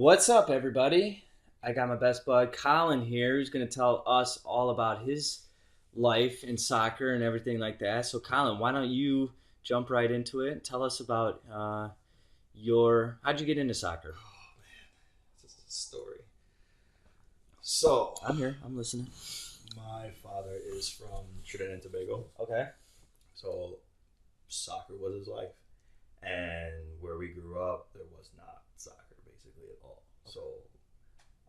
What's up, everybody? I got my best bud Colin here, who's going to tell us all about his life in soccer and everything like that. So, Colin, why don't you jump right into it and tell us about how'd you get into soccer? Oh man, this is a story. So, I'm here. I'm listening. my father is from Trinidad and Tobago, Okay. so soccer was his life. And where we grew up, there was not soccer basically at all. So,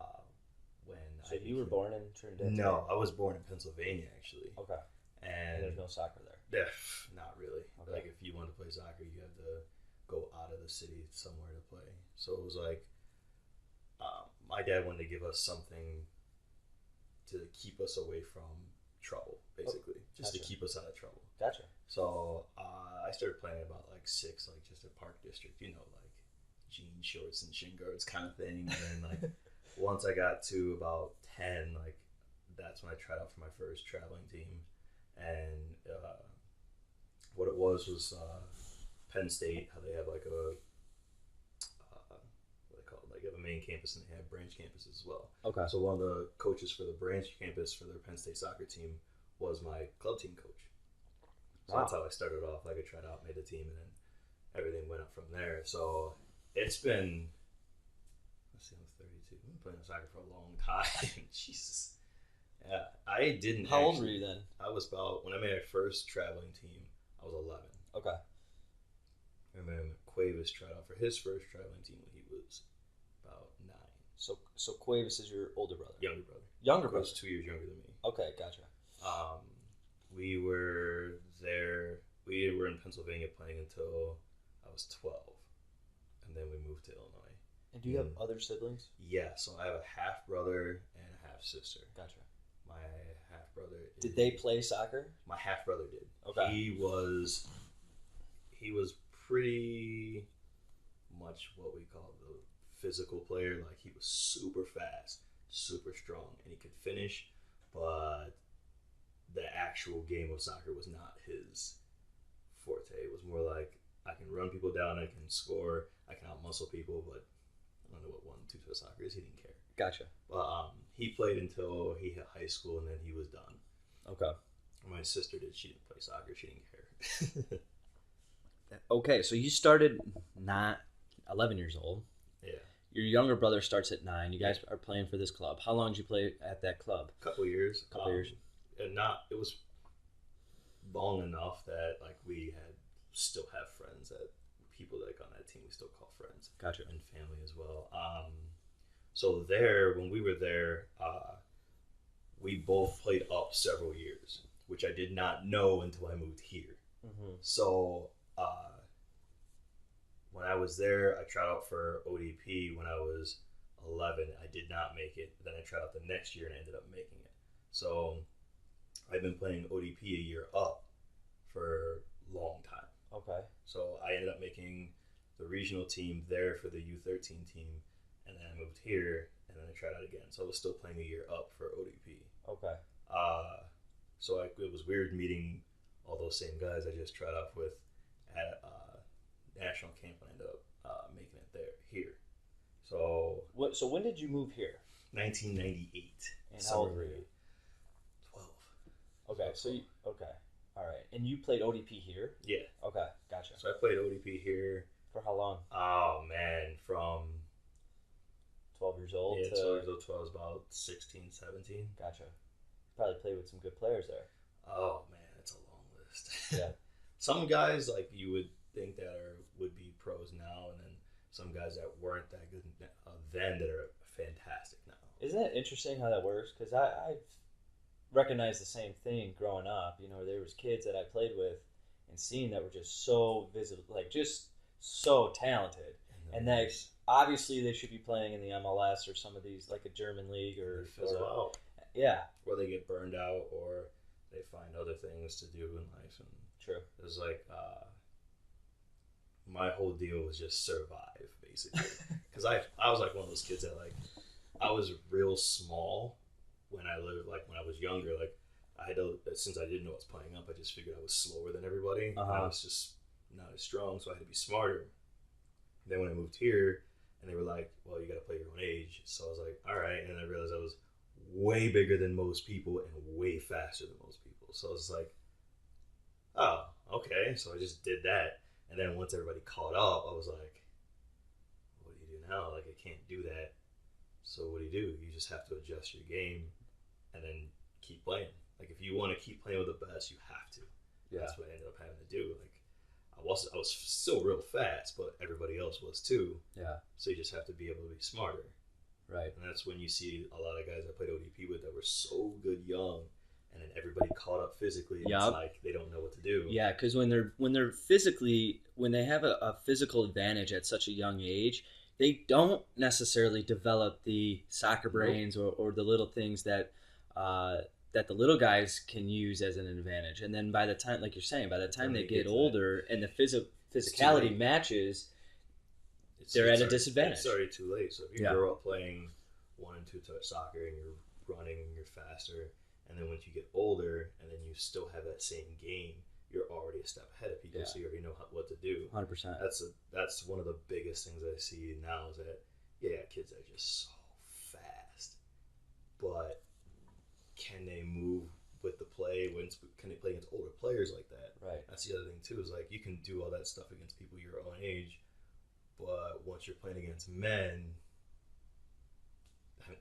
uh, when So you were born in Trinidad? no, I was born in Pennsylvania actually, Okay. And and there's no soccer there. yeah, not really. Okay. Like if you want to play soccer, you have to go out of the city somewhere to play. So it was like my dad wanted to give us something to keep us away from trouble, basically, just to Gotcha. keep us out of trouble. Gotcha. So I started playing about like 6, like just at Park District, like jean shorts and shin guards kind of thing. And then like once I got to about 10, like that's when I tried out for my first traveling team. And what it was Penn State, how they have like a what they call it, like they have a main campus and they have branch campuses as well. Okay. So one of the coaches for the branch campus for their Penn State soccer team was my club team coach. So Wow. that's how I started off. Like I tried out, made the team, and then everything went up from there. So it's been, let's see, I'm 32. I've been playing soccer for a long time. Jesus. Yeah, I didn't. How old were you then? I was about, when I made my first traveling team, I was 11. Okay. And then Cuevas tried out for his first traveling team when he was about 9. So Cuevas is your older brother? Younger brother. Younger He brother. was 2 years younger than me. Okay, gotcha. We were there. We were in Pennsylvania playing until I was 12, and then we moved to Illinois. And do you have other siblings? Yeah, so I have a half brother and a half sister. Gotcha. My half brother. Did they play soccer? My half brother did. Okay. He was pretty much what we call the physical player. Like he was super fast, super strong, and he could finish, but the actual game of soccer was not his forte. It was more like I can run people down, I can score, I can outmuscle people, but I don't know what 1-2 for soccer is. He didn't care. Gotcha. But he played until he hit high school, and then he was done. Okay. My sister did. She didn't play soccer. She didn't care. Okay, so you started not 11 years old. Yeah. Your younger brother starts at 9. You guys are playing for this club. How long did you play at that club? Couple years. Couple years. And it was long enough that like we still have friends, that people like on that team we still call friends. Gotcha. And family as well. So there, when we were there, we both played up several years, which I did not know until I moved here. Mm-hmm. So when I was there, I tried out for ODP when I was 11. I did not make it. Then I tried out the next year and I ended up making it. So I've been playing ODP a year up for a long time. Okay. So I ended up making the regional team there for the U13 team, and then I moved here, and then I tried out again. So I was still playing a year up for ODP. Okay. So it was weird meeting all those same guys I just tried out with at national camp, and I ended up making it here. So So when did you move here? 1998. And how old were you? 12. Okay. Okay. All right. And you played ODP here? Yeah. Okay. Gotcha. So I played ODP here. For how long? Oh man, from 12 years old? yeah, to... 12 years old to I was about 16, 17. Gotcha. Probably played with some good players there. Oh man, it's a long list. Yeah. Some guys like you would think that would be pros now, and then some guys that weren't that good then that are fantastic now. Isn't that interesting how that works? Because I've recognized the same thing growing up. There was kids that I played with and seen that were just so visible, like just so talented. And they obviously they should be playing in the MLS or some of these, like a German league or fizzle out. Yeah. Or they get burned out, or they find other things to do in life. And true. It was like my whole deal was just survive, basically. Because I was like one of those kids that like I was real small when I was younger. Like I had to, since I didn't know what was playing up, I just figured I was slower than everybody. And I was just not as strong, so I had to be smarter. Then when I moved here And they were like, well, you got to play your own age. So I was like, all right. And I realized I was way bigger than most people and way faster than most people. So I was like, oh, okay. So I just did that. And then once everybody caught up, I was like, what do you do now? Like, I can't do that. So what do? You just have to adjust your game and then keep playing. Like, if you want to keep playing with the best, you have to. Yeah. That's what I ended up having to do. Like, I was still real fast, but everybody else was too. Yeah. So you just have to be able to be smarter. Right. And that's when you see a lot of guys I played ODP with that were so good young, and then everybody caught up physically, and it's like they don't know what to do. Yeah, because when they have a physical advantage at such a young age, they don't necessarily develop the soccer brains or the little things that that the little guys can use as an advantage. And then by the time, like you're saying, by the time they get older and the physicality matches, they're at a disadvantage. It's already too late. So if you grow up playing 1 and 2 touch soccer and you're running and you're faster, and then once you get older and then you still have that same game, you're already a step ahead of people, so you already know what to do. 100%. That's one of the biggest things I see now is that, kids are just so fast, but can they move with the play? Can they play against older players like that? Right. That's the other thing too, is like you can do all that stuff against people your own age, but once you're playing against men,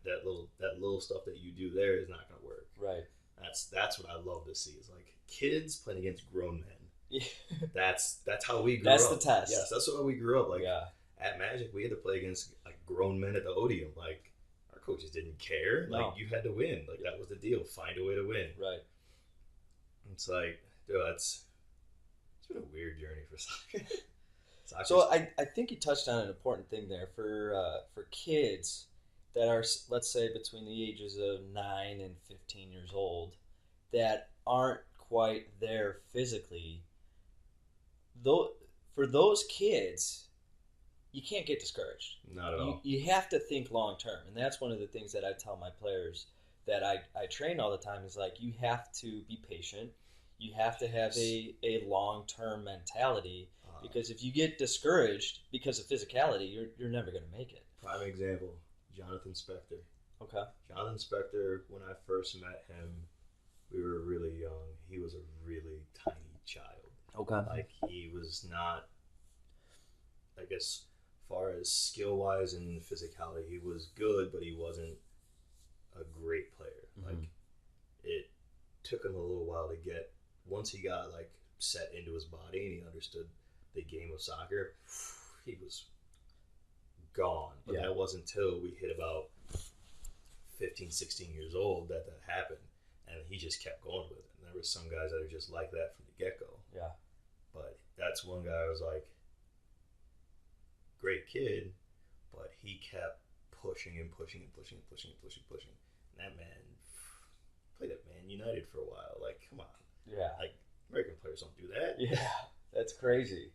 that little stuff that you do there is not going to work. Right. That's what I love to see. Is like kids playing against grown men. Yeah. That's how we grew up. That's the test. Yes, that's how we grew up. Like at Magic, we had to play against like grown men at the Odeum. Like our coaches didn't care. No. Like you had to win. Like that was the deal. Find a way to win. Right. It's like, dude, it's been a weird journey for soccer. So I think you touched on an important thing there for kids that are, let's say, between the ages of 9 and 15 years old that aren't quite there physically. Though for those kids, you can't get discouraged. Not at all. You have to think long term, and that's one of the things that I tell my players that I train all the time is like you have to be patient. You have to have a long term mentality, because if you get discouraged because of physicality, you're never going to make it. Prime example, Jonathan Spector. Okay. Jonathan Spector, when I first met him, we were really young. He was a really tiny child. Okay. Like, he was not, I guess, far as skill-wise and physicality, he was good, but he wasn't a great player. Mm-hmm. Like, it took him a little while to get, once he got, like, set into his body and he understood the game of soccer, he was gone. But that wasn't until we hit about 15, 16 years old that happened. And he just kept going with it. And there were some guys that are just like that from the get-go. Yeah. But that's one guy I was like, great kid, but he kept pushing and pushing and pushing and pushing and pushing and pushing. And that man played at Man United for a while. Like, come on. Yeah. Like, American players don't do that. Yeah. That's crazy.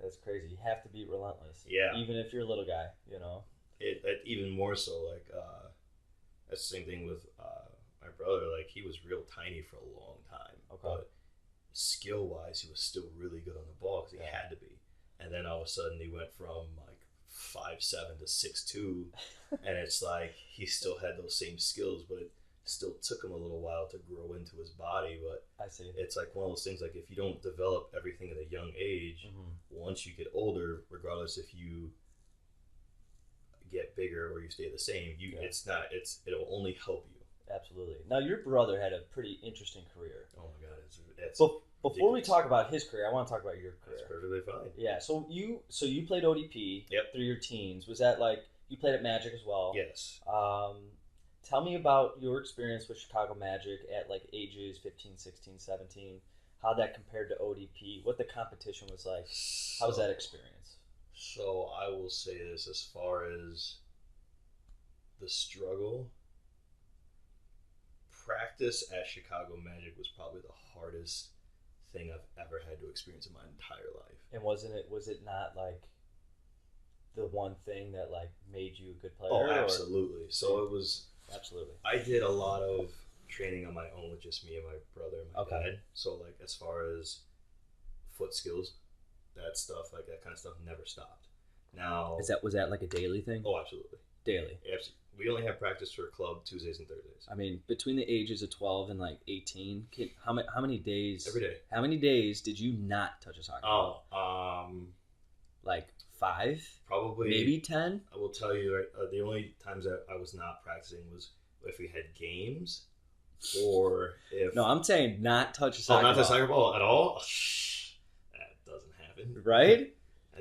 That's crazy. You have to be relentless. Yeah. Even if you're a little guy, you know? It even more so, like, that's the same thing with my brother. Like, he was real tiny for a long time. Okay. But skill-wise, he was still really good on the ball because he had to be. And then all of a sudden, he went from, like, 5'7" to 6'2", and it's like he still had those same skills, but it still took him a little while to grow into his body. But I see. It's like one of those things, like, if you don't develop everything at a young age, once you get older, regardless if you get bigger or you stay the same, it'll only help you. Absolutely. Now, your brother had a pretty interesting career. Oh my God, it's before we talk about his career, I want to talk about your career. That's perfectly fine. Yeah. So you played ODP through your teens. Was that like you played at Magic as well? Yes. Tell me about your experience with Chicago Magic at like ages 15, 16, 17. How that compared to ODP? What the competition was like? How was that experience? So I will say this, as far as the struggle, practice at Chicago Magic was probably the hardest thing I've ever had to experience in my entire life. And was it not like the one thing that like made you a good player? Oh, absolutely. So it was absolutely. I did a lot of training on my own with just me and my brother and my dad. So like as far as foot skills, that stuff, like that kind of stuff never stopped. Now, Was that like a daily thing? oh, absolutely. Daily. Absolutely. We only have practice for club Tuesdays and Thursdays. I mean, between the ages of 12 and like 18, how many days? Every day. How many days did you not touch a soccer ball? Like 5? Probably. Maybe 10? I will tell you, the only times that I was not practicing was if we had games or if... No, I'm saying not touch a soccer ball. Not touch a soccer ball at all? That doesn't happen. Right?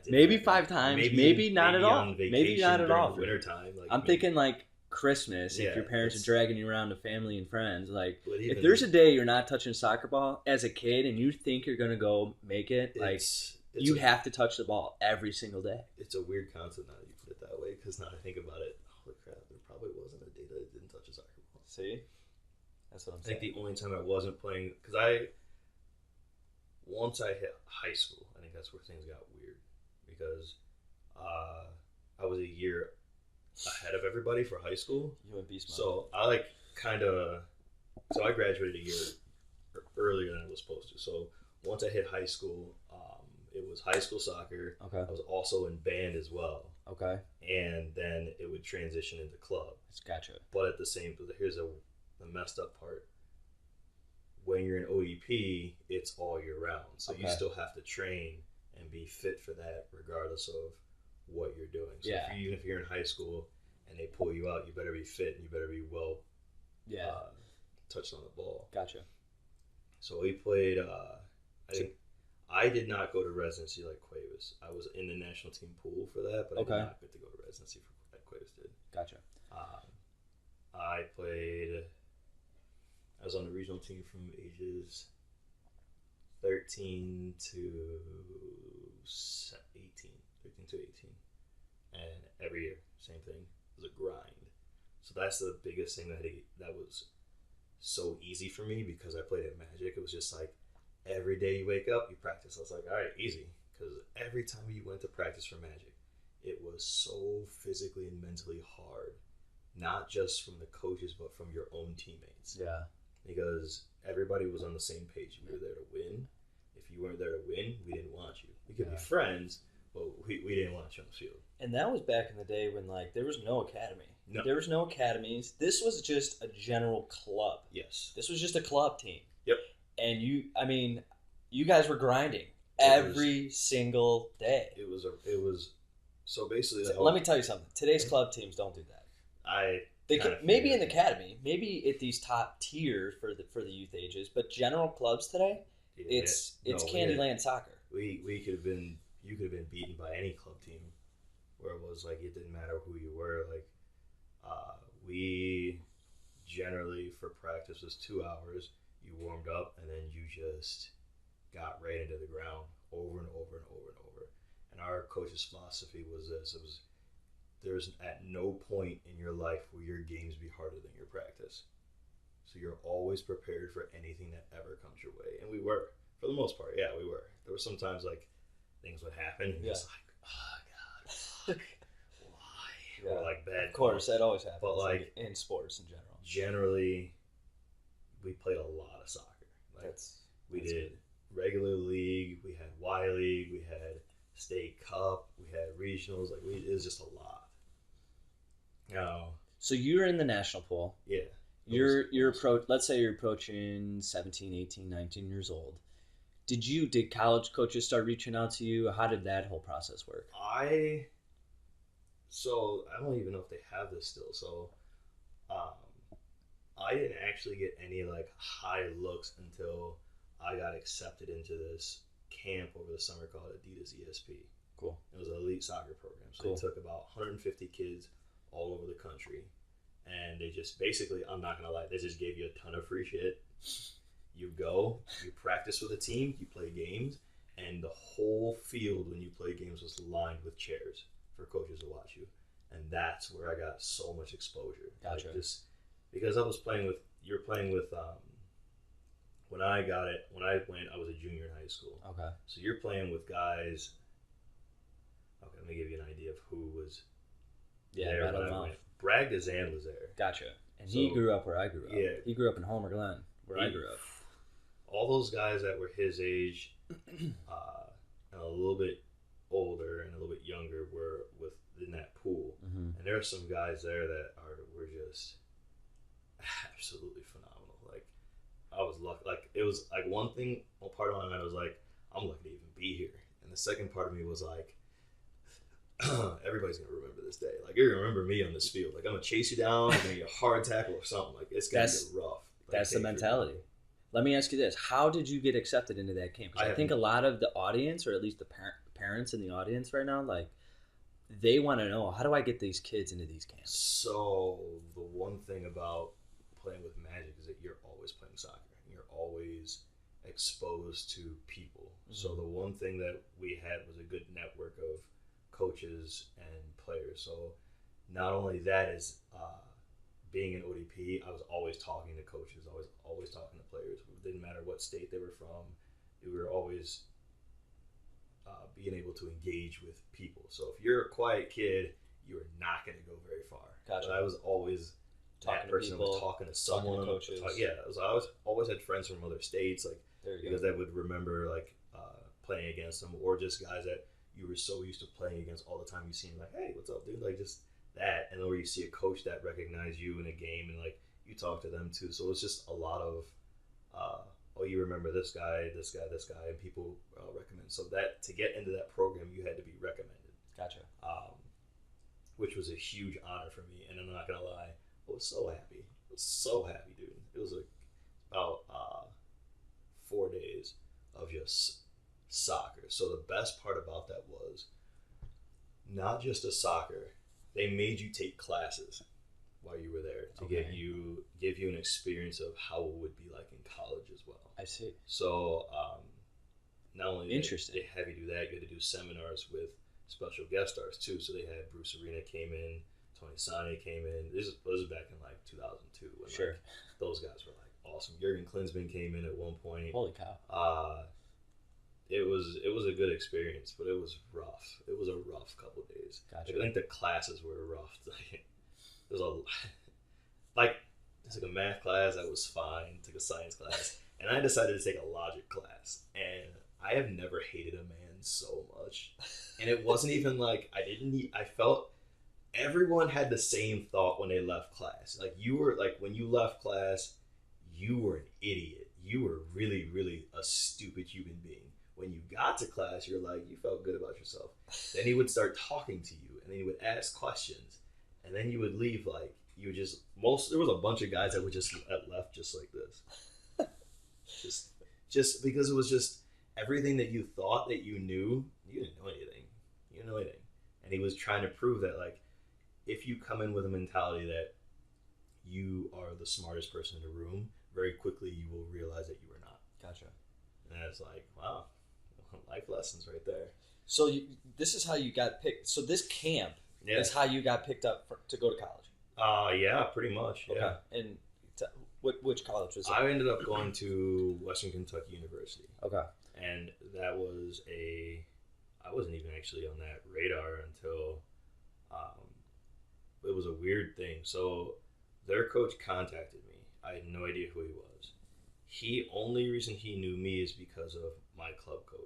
Maybe happen. 5 times. Maybe not at all. Maybe not at all. Wintertime. I'm thinking like Christmas, if your parents are dragging you around to family and friends. Like, if there's a day you're not touching a soccer ball as a kid and you think you're going to go make it, like, you have to touch the ball every single day. It's a weird concept now that you put it that way, because now I think about it, holy crap, there probably wasn't a day that I didn't touch a soccer ball. See? That's what I'm saying. I think the only time I wasn't playing, because once I hit high school, I think that's where things got weird, because I was a year ahead of everybody for high school. You went beast mode. So I so I graduated a year earlier than I was supposed to. So once I hit high school, it was high school soccer. Okay. I was also in band as well. Okay. And then it would transition into club. Gotcha. But at the same, here's the messed up part. When you're in OEP, it's all year round. So you still have to train and be fit for that regardless of what you're doing. So even if you're in high school and they pull you out, you better be fit and you better be well touched on the ball. Gotcha. So we played, I did not go to residency like Cuevas. I was in the national team pool for that, but I did not get to go to residency for like Cuevas did. Gotcha. I was on the regional team from ages 13 to 18. And every year, same thing. It was a grind. So that's the biggest thing that was so easy for me, because I played at Magic. It was just like every day you wake up, you practice. I was like, all right, easy. Because every time you went to practice for Magic, it was so physically and mentally hard. Not just from the coaches, but from your own teammates. Yeah. Because everybody was on the same page. We were there to win. If you weren't there to win, we didn't want you. We could be friends, but we didn't want you on the field. And that was back in the day when, like, there was no academy. No. There was no academies. This was just a general club. Yes. This was just a club team. Yep. And you guys were grinding every single day. It was so basically. Let me tell you something. Today's club teams don't do that. Maybe in the academy, maybe at these top tiers for the youth ages, but general clubs today, it's Candyland soccer. You could have been beaten by any club team, where it was like it didn't matter who you were. Like we generally for practice was 2 hours. You warmed up and then you just got right into the ground over and over and over and over. And our coach's philosophy was this: there's at no point in your life will your games be harder than your practice. So you're always prepared for anything that ever comes your way. And we were, for the most part, we were. There were sometimes like things would happen and it's like, oh God, fuck, why? Yeah. Or like bad. Of course, that always happens. But like in sports in general. Generally, we played a lot of soccer. Like we did regular league, we had Y League, we had State Cup, we had regionals. Like it was just a lot. So you're in the national pool. Yeah. Let's say you're approaching 17, 18, 19 years old. Did college coaches start reaching out to you? How did that whole process work? I don't even know if they have this still. So I didn't actually get any like high looks until I got accepted into this camp over the summer called Adidas ESP. Cool. It was an elite soccer program. So They took about 150 kids all over the country, and they just basically, I'm not gonna lie, they just gave you a ton of free shit. You go, you practice with a team, you play games, and the whole field when you play games was lined with chairs for coaches to watch you. And that's where I got so much exposure. Gotcha. Like just because I was playing with, when I went, I was a junior in high school. Okay. So you're playing with guys. Okay, let me give you an idea of who was there when I went. Bragg DeZan was there. Gotcha. And he grew up where I grew up. Yeah. He grew up in Homer Glen, where I grew up. All those guys that were his age, and a little bit older and a little bit younger were within that pool, Mm-hmm. and there are some guys there that were just absolutely phenomenal. Like I was lucky. Like it was like one part of my mind was like, I'm lucky to even be here, and the second part of me was like, everybody's gonna remember this day. Like you're gonna remember me on this field. Like I'm gonna chase you down. I'm gonna get a hard tackle or something. Like it's gonna get rough. Like, That's the mentality. Let me ask you this: how did you get accepted into that camp? Because I think a lot of the audience, or at least the parents in the audience right now, like they want to know, how do I get these kids into these camps? So the one thing about playing with Magic is that you're always playing soccer. You're always exposed to people. Mm-hmm. So the one thing that we had was a good network of coaches and players. So not only that is being an ODP, I was always talking to coaches, always talking to players. It didn't matter what state they were from. We were always being able to engage with people. So if you're a quiet kid, you are not going to go very far. Gotcha. But I was always that person who was talking to someone. Talking to coaches. I always had friends from other states, like because they would remember like playing against them, or just guys that you were so used to playing against all the time. You see them like, hey, what's up, dude? Like just that, and then where you see a coach that recognized you in a game, and like you talk to them too. So it's just a lot of, oh, you remember this guy, and people recommend. So that to get into that program, you had to be recommended. Gotcha. Which was a huge honor for me, and I'm not gonna lie, I was so happy. I was so happy, dude. It was like about 4 days of just soccer. So the best part about that was not just a soccer. They made you take classes while you were there to give you an experience of how it would be like in college as well. I see. So not only interesting, they have you do that, you had to do seminars with special guest stars too. So they had Bruce Arena came in, Tony Sane came in. This was back in like 2002 when like, those guys were like awesome. Jurgen Klinsmann came in at one point. Holy cow. It was a good experience, but it was rough. It was a rough couple of days. Gotcha. I think the classes were rough. There's a math class that was fine. Took a science class, and I decided to take a logic class. And I have never hated a man so much. And it wasn't even like I felt everyone had the same thought when they left class. Like you were like when you left class, you were an idiot. You were really, really a stupid human being. When you got to class, you're like, you felt good about yourself. Then he would start talking to you, and then he would ask questions, and then you would leave like there was a bunch of guys that would just left just like this, just because it was just everything that you thought that you knew, you didn't know anything. You didn't know anything, and he was trying to prove that like if you come in with a mentality that you are the smartest person in the room, very quickly you will realize that you are not. Gotcha. And it's like, wow. Life lessons right there. So this is how you got picked. So this camp is how you got picked up to go to college. Yeah, pretty much. Yeah. Okay. And which college was it? I ended up going to Western Kentucky University. Okay. And that was I wasn't even actually on that radar until it was a weird thing. So their coach contacted me. I had no idea who he was. Only reason he knew me is because of my club coach.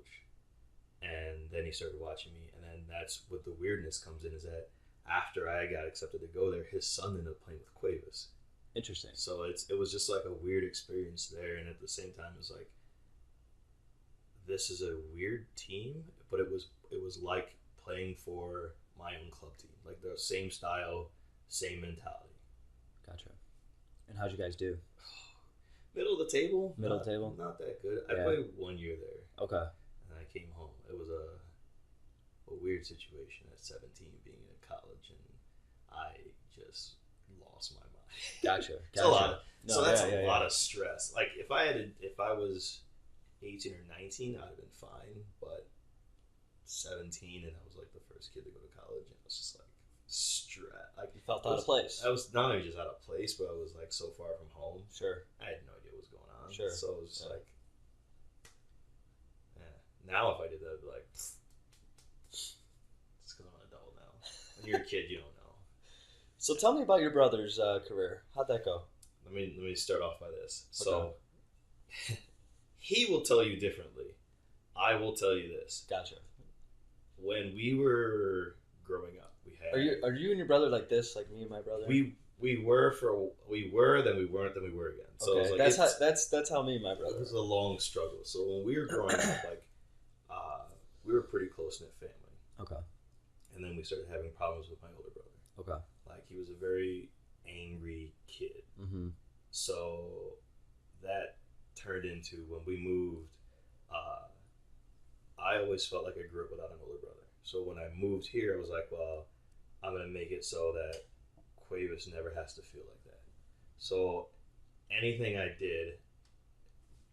And then he started watching me, and then that's what the weirdness comes in, is that after I got accepted to go there, his son ended up playing with Cuevas. Interesting. So it was just like a weird experience there, and at the same time it's like, this is a weird team, but it was like playing for my own club team. Like the same style, same mentality. Gotcha. And how'd you guys do? Middle of the table. Not that good. I played 1 year there. Okay. And I came home. It was a weird situation at 17 being in college, and I just lost my mind. Gotcha. It's a lot. That's a lot of stress. Like if I was 18 or 19, I'd have been fine. But 17, and I was like the first kid to go to college, and it was just like stress. Like you felt out of place. I was not only just out of place, but I was like so far from home. Sure. I had no idea what was going on. Sure. So it was like, now if I did that, I'd be like, it's because I'm an adult now. When you're a kid, you don't know. So tell me about your brother's career. How'd that go? Let me start off by this. Okay. So he will tell you differently. I will tell you this. Gotcha. when we were growing up, we had. Are you and your brother like this, like me and my brother? We were, then we weren't, then we were again. So okay. it was like that's how me and my brother. It was a long struggle. So when we were growing up, like we were a pretty close knit family. Okay. And then we started having problems with my older brother. Okay. Like he was a very angry kid. Mm-hmm. So that turned into when we moved. I always felt like I grew up without an older brother. So when I moved here, I was like, well, I'm gonna make it so that Cuevas never has to feel like that. So anything I did,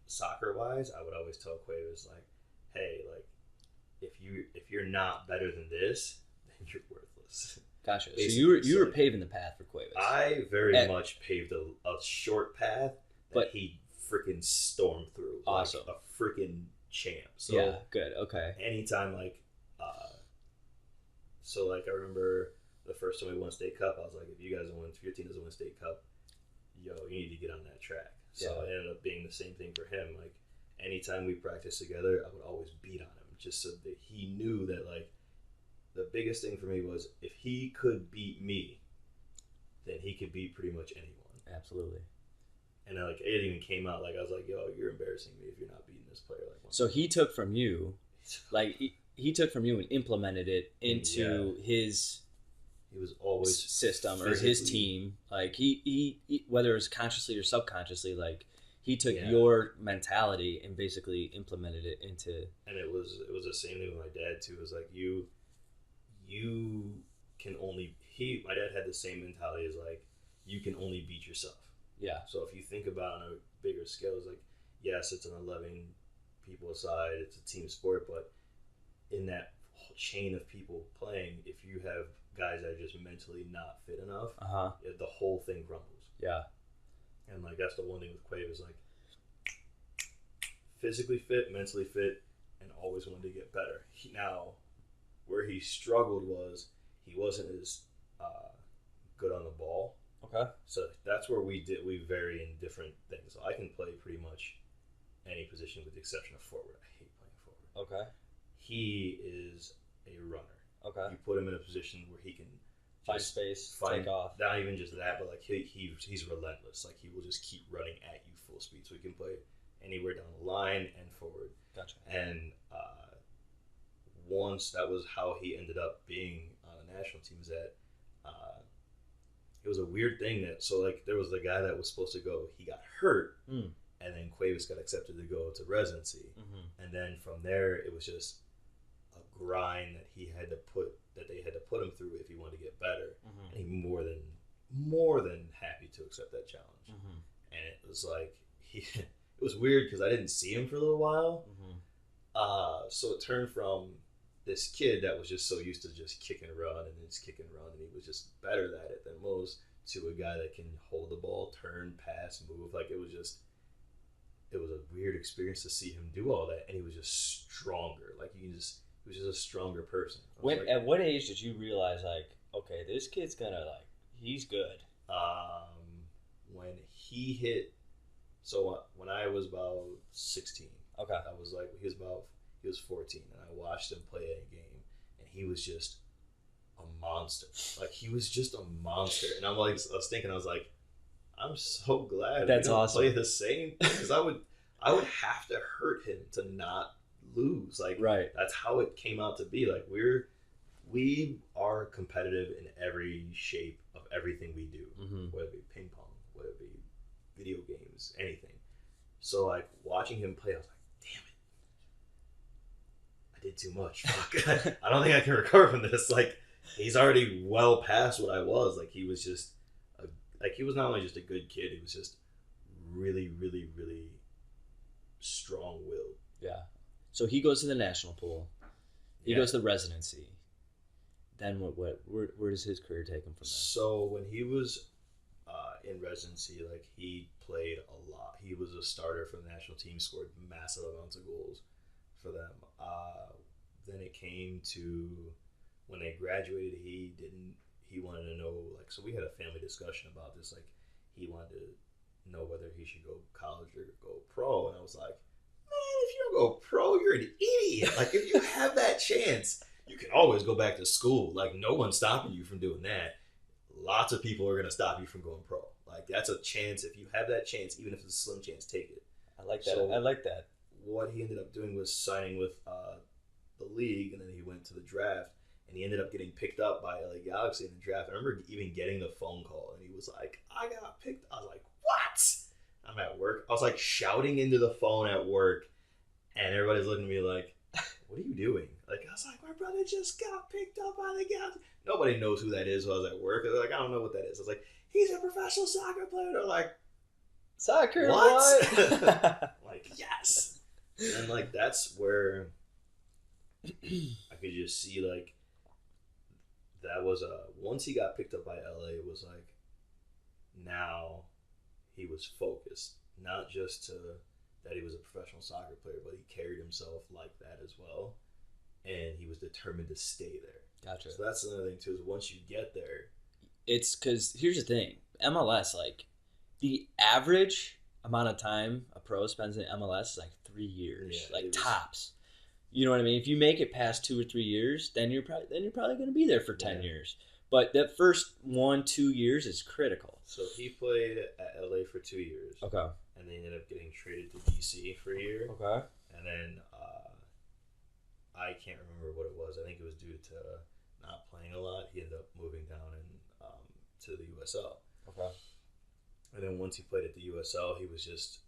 soccer wise, I would always tell Cuevas like, hey, like if you're not better than this, then you're worthless. Gotcha. Basically, so you were paving the path for Cuevas. I very much paved a short path that he freaking stormed through. Awesome. Like a freaking champ. So yeah, good. Okay. anytime so like I remember the first time we won State Cup, I was like, if your team doesn't win State Cup, yo, you need to get on that track. So it ended up being the same thing for him. Like anytime we practiced together, I would always beat on him just so that he knew that like the biggest thing for me was if he could beat me, then he could beat pretty much anyone. Absolutely. And like it even came out like I was like, yo, you're embarrassing me if you're not beating this player. Like so he took from you, like he took from you and implemented it into his. He was always system or his team. Like he whether it was consciously or subconsciously, like he took your mentality and basically implemented it into. And it was the same thing with my dad too. It was like you can only my dad had the same mentality as like you can only beat yourself. Yeah. So if you think about on a bigger scale, it's like yes, it's an 11 people side, it's a team sport, but in that whole chain of people playing, if you have guys that are just mentally not fit enough, the whole thing crumbles. Yeah. And like that's the one thing with Cuevas, like physically fit, mentally fit, and always wanted to get better. Now, where he struggled was he wasn't as good on the ball. Okay. So that's where we vary in different things. So I can play pretty much any position with the exception of forward. I hate playing forward. Okay. He is a runner. Okay. You put him in a position where he can find space, take off. Not even just that, but like he's relentless. Like he will just keep running at you full speed. So he can play anywhere down the line and forward. Gotcha. And once that was how he ended up being on a national team. Is that it was a weird thing that so like there was the guy that was supposed to go. He got hurt, and then Cuevas got accepted to go to residency, and then from there it was just a grind that they had to put him through if he wanted to get better, and he more than happy to accept that challenge. And it was like it was weird because I didn't see him for a little while, so it turned from this kid that was just so used to just kick and run and just kick and run, and he was just better at it than most, to a guy that can hold the ball, turn, pass, move. Like it was a weird experience to see him do all that, and he was just stronger. Like he was just a stronger person. At what age did you realize like, okay, this kid's gonna he's good? When he hit, so when I was about 16, okay, I was like he was 14, and I watched him play a game, and he was just a monster. Like he was just a monster, and I was thinking, I'm so glad that's we don't awesome. play the same, because I would have to hurt him to not lose. Like right. That's how it came out to be. Like we are competitive in every shape of everything we do, whether it be ping pong, whether it be video games, anything. So like watching him play, I was like, damn it, I did too much. Fuck. I don't think I can recover from this. Like he's already well past what I was. Like he was just he was not only just a good kid, he was just really, really, really strong-willed. Yeah. So he goes to the national pool. He goes to the residency. Then where does his career take him from there? So when he was in residency, like he played a lot. He was a starter for the national team, scored massive amounts of goals for them. Then it came to when they graduated, he wanted to know, like, so we had a family discussion about this. Like, he wanted to know whether he should go college or go pro. And I was like, man, if you don't go pro, you're an idiot. Like, if you have that chance, You can always go back to school. Like, no one's stopping you from doing that. Lots of people are going to stop you from going pro. Like, that's a chance. If you have that chance, even if it's a slim chance, take it. I like that. So I like that. what he ended up doing was signing with the league, and then he went to the draft, and he ended up getting picked up by LA Galaxy in the draft. I remember even getting the phone call, and he was like, I got picked. I was like, what? I'm at work. I was like shouting into the phone at work, and everybody's looking at me like, what are you doing? Like, I was like, my brother just got picked up by the Galaxy. Nobody knows who that is while I was at work. They're like, I don't know what that is. I was like, he's a professional soccer player. They're like, soccer, what? Like, yes. And like, that's where I could just see, like, that was once he got picked up by LA, it was like, now he was focused, not just to that he was a professional soccer player, but he carried himself like that as well, and he was determined to stay there. Gotcha. So that's another thing too, is once you get there, it's because here's the thing, MLS, like, the average amount of time a pro spends in MLS is like 3 years, like tops. You know what I mean? If you make it past 2 or 3 years, then you're probably going to be there for 10 years. But that first 1-2 years is critical. So he played at LA for 2 years. Okay. And they ended up getting traded to DC for a year. Okay. And then I can't remember what it was. I think it was due to not playing a lot. He ended up moving down to the USL. Okay. And then once he played at the USL, he was just,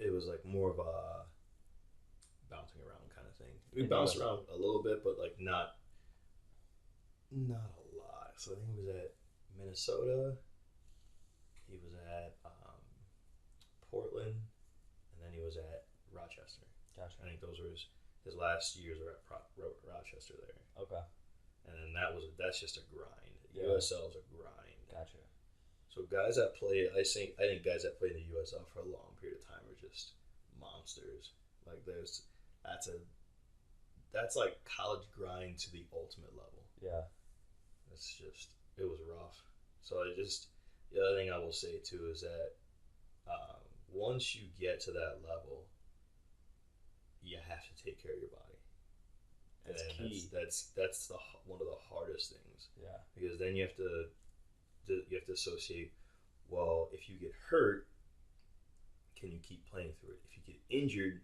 it was like more of a bouncing around kind of thing. We bounced around a little bit, but like not a lot. So I think he was at Minnesota. He was at Portland, and then he was at Rochester. Gotcha. I think those were his last years were at Rochester there. Okay. And then that's just a grind. Yeah. USL is a grind. Gotcha. So guys that play, I think guys that play in the USL for a long period of time are just monsters. Like that's like college grind to the ultimate level. Yeah. It was rough. So the other thing I will say too is that once you get to that level, you have to take care of your body. That's key. That's one of the hardest things. Yeah. Because then you have to associate, well, if you get hurt, can you keep playing through it? If you get injured,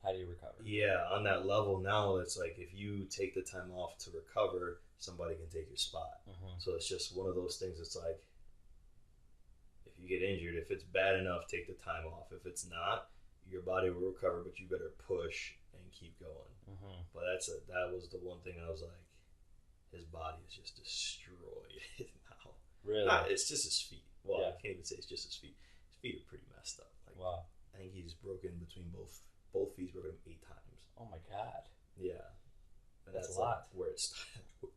how do you recover? Yeah, on that level now, it's like if you take the time off to recover, somebody can take your spot. Mm-hmm. So it's just one of those things. It's like, if you get injured, if it's bad enough, take the time off. If it's not, your body will recover, but you better push and keep going. Mm-hmm. But that was the one thing I was like, his body is just destroyed now. Really? It's just his feet. Well, yeah. I can't even say it's just his feet. His feet are pretty messed up. Like, wow. I think he's broken between both feet, broken 8 times. Oh my god. Yeah. And that's a lot. Like where it's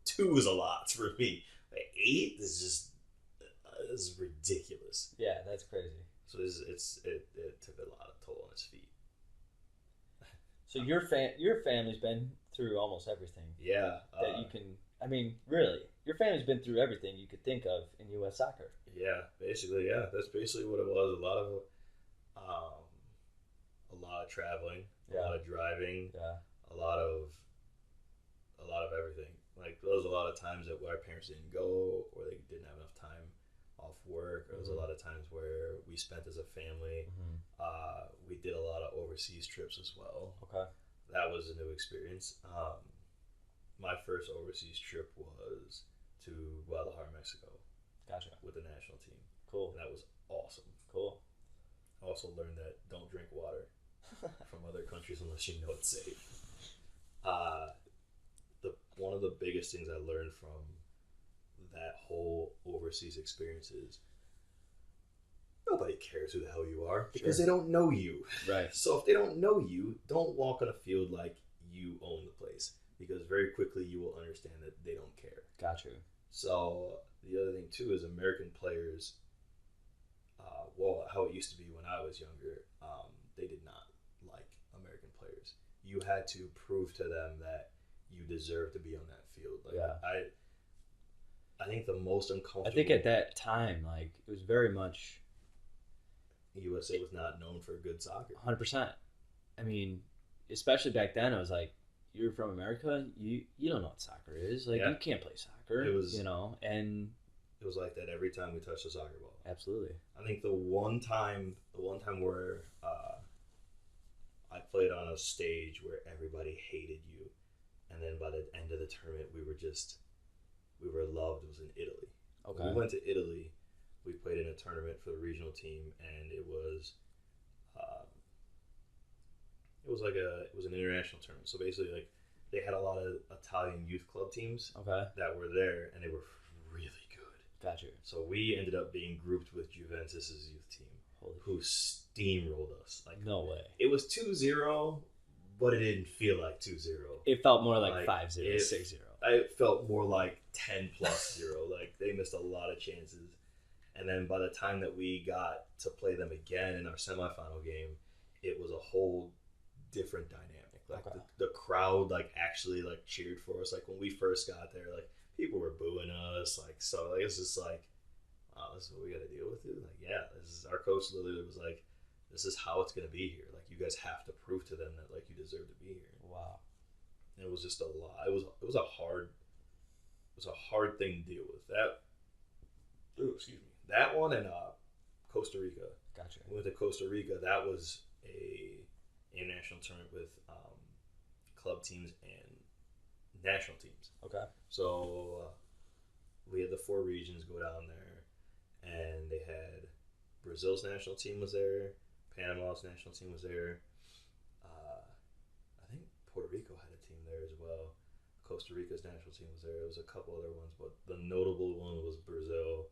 2 is a lot for me. Like 8 is just is ridiculous. Yeah, that's crazy. So it took a lot of toll on his feet. So your family's been through almost everything. Yeah. That you can. I mean, really, your family's been through everything you could think of in U.S. soccer. Yeah, basically, yeah. That's basically what it was. A lot of traveling, a lot of driving, a lot of everything. Like there was a lot of times that our parents didn't go, or they didn't have enough time off work. There was a lot of times where we spent as a family. Mm-hmm. We did a lot of overseas trips as well. Okay, that was a new experience. My first overseas trip was to Guadalajara, Mexico. Gotcha. With the national team. Cool. And that was awesome. Cool. I also learned that don't drink water from other countries unless you know it's safe. One of the biggest things I learned from that whole overseas experience is nobody cares who the hell you are because they don't know you. Right. So if they don't know you, don't walk on a field like you own the place, because very quickly you will understand that they don't care. Gotcha. So the other thing too is American players, how it used to be when I was younger, they did not like American players. You had to prove to them that you deserve to be on that field. Like, yeah. I think the most uncomfortable. I think at that time, like, it was very much. USA was not known for good soccer. 100%. I mean, especially back then, it was like you're from America, you don't know what soccer is. Like, Yeah. you can't play soccer. It was- and It was like that every time we touched a soccer ball. absolutely. I think the one time where I played on a stage where everybody hated you, and then by the end of the tournament we were loved, was in Italy. Okay. When we went to Italy, we played in a tournament for the regional team, and it was an international tournament. So basically, like, they had a lot of Italian youth club teams Okay. that were there, and they were really good. Gotcha. So we ended up being grouped with Juventus's youth team, Holy who steamrolled us. Like, no way. it was 2-0, but it didn't feel like 2-0. It felt more like Like, 5-0, if- 6-0. I felt more like 10+0. Like, they missed a lot of chances. And then by the time that we got to play them again in our semifinal game, it was a whole different dynamic. Like, Okay. the crowd, like, actually, like, cheered for us. Like, when we first got there, like, people were booing us. Like, so, like, it's just like, oh, this is what we got to deal with, dude. Like, yeah, our coach literally was like, this is how it's going to be here. Like, you guys have to prove to them that, like, you deserve to be here. Wow. And it was just a lot. It was a hard thing to deal with. That one and Costa Rica. Gotcha. We went to Costa Rica. That was a international tournament with club teams and national teams. Okay. So we had the 4 regions go down there, and they had Brazil's national team was there, Panama's national team was there. I think Puerto Rico had a team there as well. Costa Rica's national team was there. There was a couple other ones, but the notable one was Brazil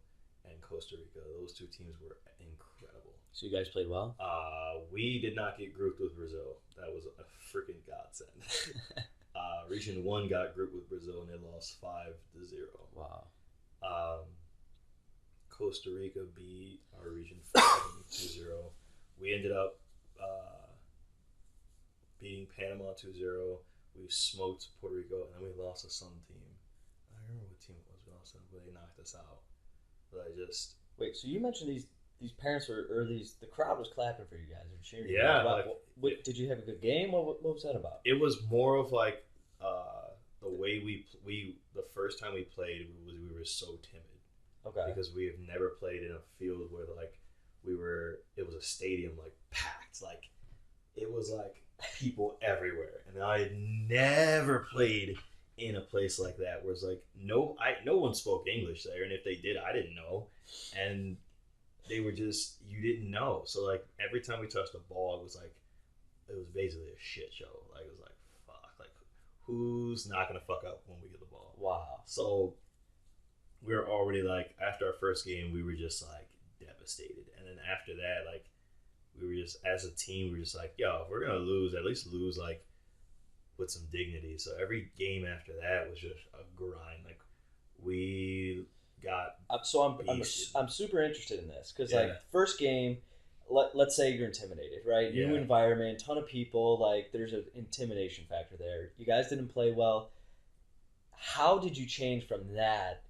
and Costa Rica. Those 2 teams were incredible. So you guys played well? We did not get grouped with Brazil. That was a freaking godsend. Region 1 got grouped with Brazil, and they lost 5-0. Wow. Costa Rica beat our Region 4 2-0. We ended up beating Panama 2-0. We smoked Puerto Rico, and then we lost to some team. I don't remember what team it was we lost to, but they knocked us out. But Wait, so you mentioned these parents the crowd was clapping for you guys and cheering you Yeah, guys. like- What, did you have a good game? What was that about? it was more of like the way we the first time we played we were so timid. Okay. Because we have never played in a field where like it was a stadium like packed, like it was like people everywhere, and I had never played in a place like that where it's like no one spoke English there, and if they did I didn't know, and they were just, you didn't know. So like every time we touched the ball, it was basically a shit show. Like it was like, fuck, like who's not gonna fuck up when we get the ball? Wow. So we were already like, after our first game, we were just like devastated. And then after that, like we were just, as a team, we were just like, yo, if we're gonna lose, at least lose like with some dignity. So every game after that was just a grind. Like we got I'm super interested in this because Yeah. like first game, let's say you're intimidated, right? New Yeah. environment, ton of people, like there's an intimidation factor there. You guys didn't play well. How did you change from that?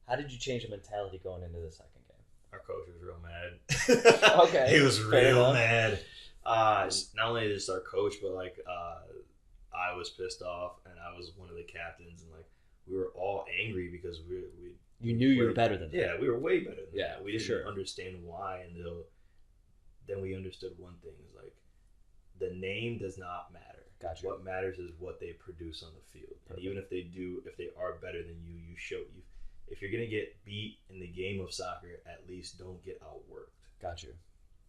How did you change the mentality going into the second game? Our coach was real mad. Okay, He was fair real enough. mad. Not only just our coach, but like I was pissed off, and I was one of the captains, and like we were all angry because we You knew you were better than that. Yeah, we were way better than Yeah, that. We for didn't sure. understand why until then we understood one thing, is like the name does not matter. Gotcha. What matters is what they produce on the field. And Perfect. even if they are better than you, if you're gonna get beat in the game of soccer, at least don't get outworked. Got you.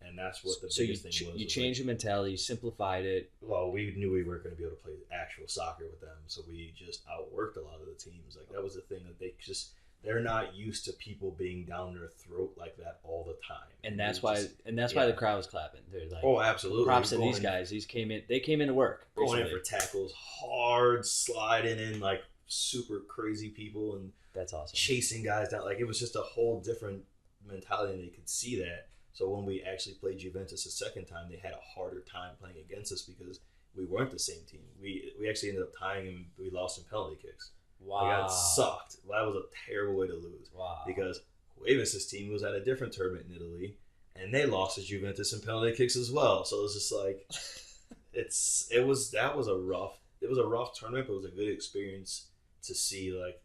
And that's what the So you biggest thing was. you was changed your mentality, you simplified it. well, we knew we weren't going to be able to play actual soccer with them, so we just outworked a lot of the teams. Like that was the thing, that they're not used to people being down their throat like that all the time. And that's We why just- why yeah. the crowd was clapping. They're like, Oh, absolutely. props to Going these guys. They came in to work. going in basically. for tackles, hard sliding in like super crazy people and That's awesome. chasing guys down. Like it was just a whole different mentality, and they could see that. So when we actually played Juventus a second time, they had a harder time playing against us because we weren't the same team. We actually ended up tying them. We lost in penalty kicks. Wow. Like, that sucked. That was a terrible way to lose. Wow. Because Cuevas' team was at a different tournament in Italy, and they lost to Juventus in penalty kicks as well. So it was just like, that was a rough it was a rough tournament, but it was a good experience to see like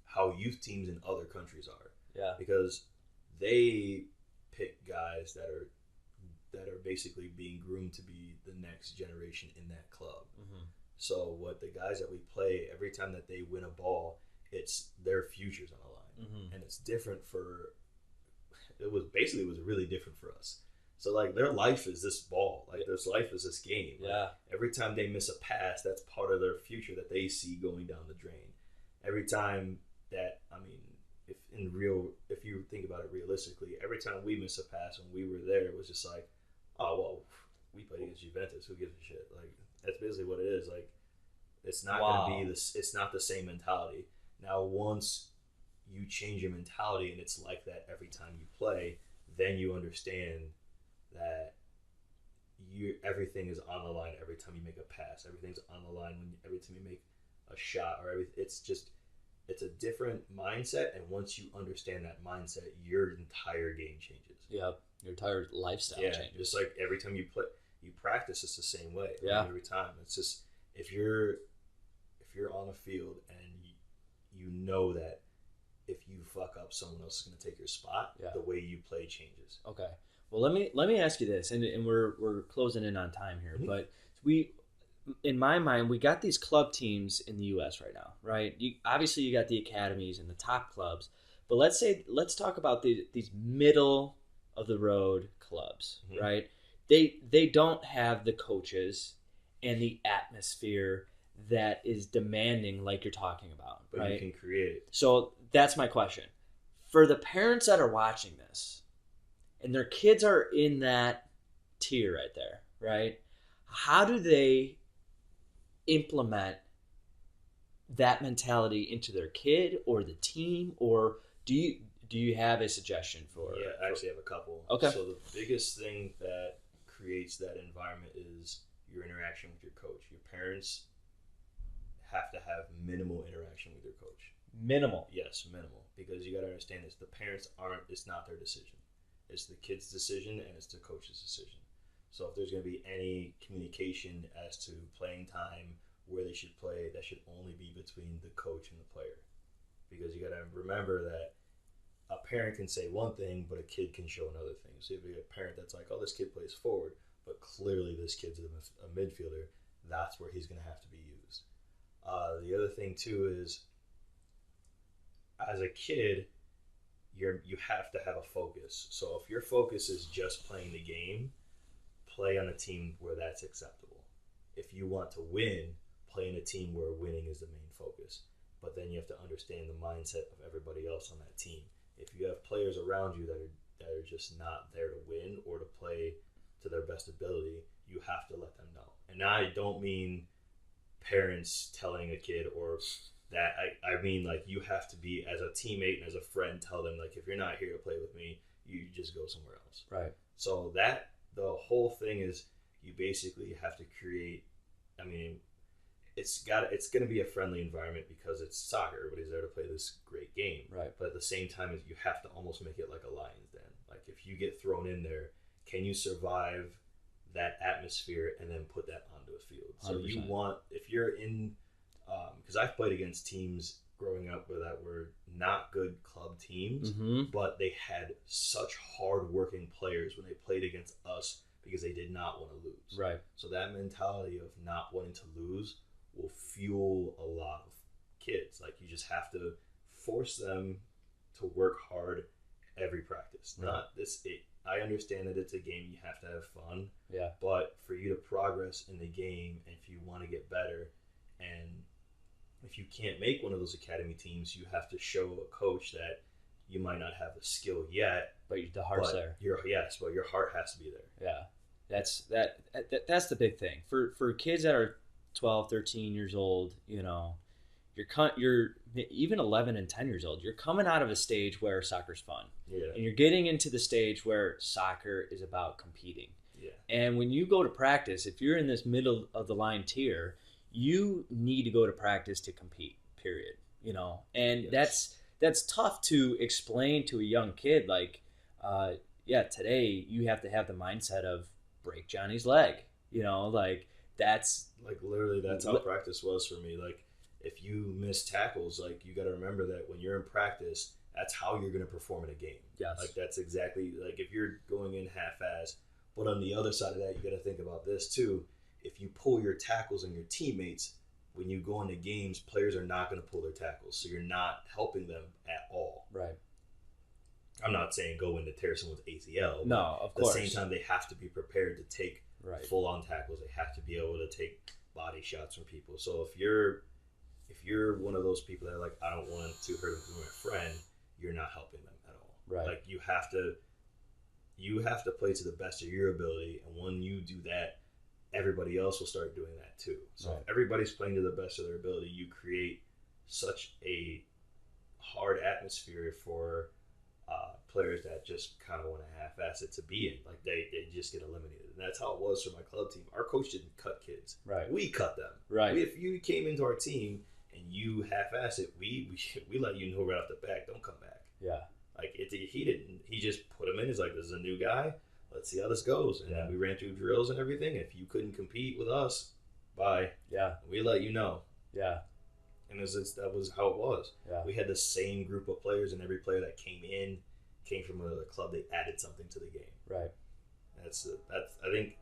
how youth teams in other countries are. Yeah. Because they pick guys that are basically being groomed to be the next generation in that club. Mm-hmm. So what the guys that we play, every time that they win a ball, it's their futures on the line. Mm-hmm. And it's different it was really different for us. So like their life is this ball, like their life is this game. Yeah. Like, every time they miss a pass, that's part of their future that they see going down the drain. Every time that, I mean, if you think about it realistically, every time we miss a pass when we were there, it was just like, oh well, we played against Juventus. Who gives a shit? Like that's basically what it is. Like it's not gonna be this. It's not the same mentality. Now once you change your mentality and it's like that every time you play, then you understand that everything is on the line every time you make a pass. Everything's on the line every time you make a shot or everything. It's a different mindset, and once you understand that mindset, your entire game changes. Yeah, your entire lifestyle changes. Just like every time you practice, it's the same way. Yeah. Every time, it's just if you're on a field and you know that if you fuck up, someone else is going to take your spot. Yeah. The way you play changes. Okay. Well, let me ask you this, and we're closing in on time here, Mm-hmm. but in my mind, we got these club teams in the U.S. right now, right? Obviously, you got the academies and the top clubs, but let's talk about these middle of the road clubs, Mm-hmm. right? They don't have the coaches and the atmosphere that is demanding, like you're talking about, But right? you can create it. So that's my question for the parents that are watching this, and their kids are in that tier right there, right? How do they implement that mentality into their kid or the team, or do you have a suggestion for? Yeah, I actually have a couple. Okay. So the biggest thing that creates that environment is your interaction with your coach. Your parents have to have minimal interaction with your coach. Minimal. Yes, minimal. Because you got to understand this. The parents it's not their decision. It's the kid's decision and it's the coach's decision. So if there's going to be any communication as to playing time, where they should play, that should only be between the coach and the player. Because you got to remember that a parent can say one thing, but a kid can show another thing. So if you have a parent that's like, oh, this kid plays forward, but clearly this kid's a midfielder, that's where he's going to have to be used. The other thing too is, as a kid, you have to have a focus. So if your focus is just playing the game, play on a team where that's acceptable. If you want to win, play in a team where winning is the main focus. But then you have to understand the mindset of everybody else on that team. If you have players around you that are just not there to win or to play to their best ability, you have to let them know. And I don't mean parents telling a kid or that. I mean, like, you have to be, as a teammate and as a friend, tell them, like, if you're not here to play with me, you just go somewhere else. Right. So that the whole thing is, you basically have to create, I mean, it's going to be a friendly environment because it's soccer. Everybody's there to play this great game. Right. But at the same time, you have to almost make it like a lion's den. Like, if you get thrown in there, can you survive that atmosphere and then put that onto a field? So 100%. you want, if you're in, because I've played against teams growing up that were not good club teams, Mm-hmm. but they had such hard-working players when they played against us because they did not want to lose. Right. So that mentality of not wanting to lose will fuel a lot of kids. Like, you just have to force them to work hard every practice. Right. Not this. I understand that it's a game. You have to have fun. Yeah. But for you to progress in the game, and if you want to get better, and if you can't make one of those academy teams, you have to show a coach that you might not have the skill yet, But the heart's but there. but your heart has to be there. Yeah. That's the big thing. For kids that are 12, 13 years old, you know, you're even 11 and 10 years old, you're coming out of a stage where soccer's fun. Yeah. And you're getting into the stage where soccer is about competing. Yeah. And when you go to practice, if you're in this middle of the line tier, you need to go to practice to compete, period. You know, and Yes. that's tough to explain to a young kid. Like, today you have to have the mindset of break Johnny's leg. You know, like, that's like literally that's how practice was for me. Like if you miss tackles, like you got to remember that when you're in practice, that's how you're going to perform in a game. Yes. Like that's exactly like if you're going in half-ass. But on the other side of that, you got to think about this too. If you pull your tackles and your teammates, when you go into games, players are not going to pull their tackles, so you're not helping them at all. Right. I'm not saying go in to tear someone's ACL. No, of course. At the same time, they have to be prepared to take full-on tackles. They have to be able to take body shots from people. So if you're one of those people that are like, I don't want to hurt my friend, you're not helping them at all. Right. Like you have to play to the best of your ability, and when you do that, everybody else will start doing that too. So if everybody's playing to the best of their ability, you create such a hard atmosphere for players that just kind of want to half-ass it to be in. Like they just get eliminated. And that's how it was for my club team. Our coach didn't cut kids. Right. We cut them. Right. If you came into our team and you half-ass it, we let you know right off the bat, don't come back. Yeah. Like he didn't. He just put him in. He's like, this is a new guy. Let's see how this goes. And we ran through drills and everything. If you couldn't compete with us, bye. Yeah. We let you know. Yeah. And that was how it was. Yeah. We had the same group of players, and every player that came from another club. They added something to the game. Right. That's I think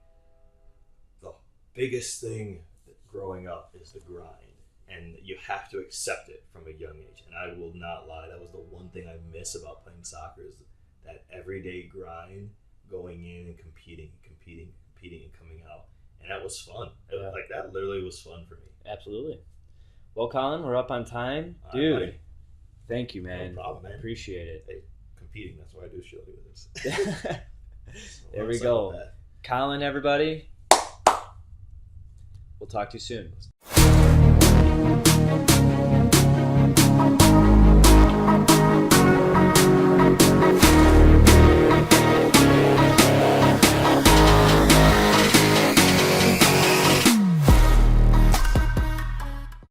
the biggest thing growing up is the grind, and you have to accept it from a young age. And I will not lie, that was the one thing I miss about playing soccer is that everyday grind, going in and competing and coming out. And that was fun. Like that literally was fun for me. Absolutely. Well, Colin, we're up on time. Dude, thank you, man. No problem, man. I appreciate it. Hey, competing, that's why I do shit like this. There we go. Colin, everybody. We'll talk to you soon.